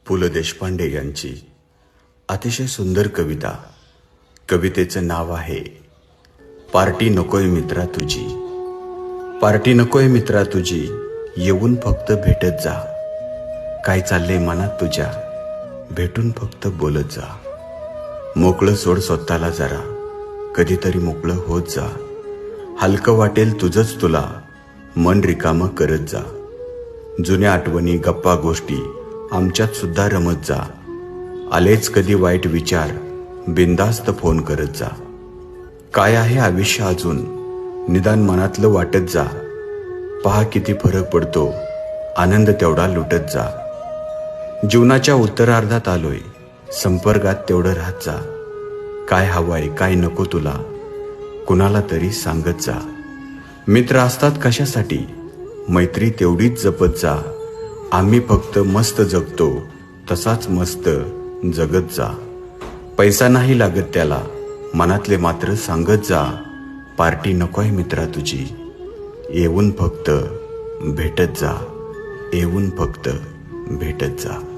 पु ल देशपांडे यांची अतिशय सुंदर कविता. कवितेचं नाव आहे पार्टी नकोय मित्रा तुझी. पार्टी नकोय मित्रा तुझी, येऊन फक्त भेटत जा. काय चाललंय मनात तुझ्या, भेटून फक्त बोलत जा. मोकळं सोड स्वतःला जरा, कधीतरी मोकळं होत जा. हलकं वाटेल तुझंच तुला, मन रिकामं करत जा. जुन्या आठवणी गप्पा गोष्टी आमच्यात सुद्धा रमत जा. आलेच कधी वाईट विचार, बिंदास्त फोन करत जा. काय आहे आयुष्य अजून, निदान मनातलं वाटत जा. पहा किती फरक पडतो, आनंद तेवढा लुटत जा. जीवनाच्या उत्तरार्धात आलोय, संपर्कात तेवढं राहत जा. काय हवंय काय नको तुला, कुणाला तरी सांगत जा. मित्र असतात कशासाठी, मैत्री तेवढीच जपत जा. आम्ही फक्त मस्त जगतो, तसाच मस्त जगत जा. पैसा नाही लागत त्याला, मनातले मात्र सांगत जा. पार्टी नकोय मित्रा तुझी, येऊन फक्त भेटत जा. येऊन फक्त भेटत जा.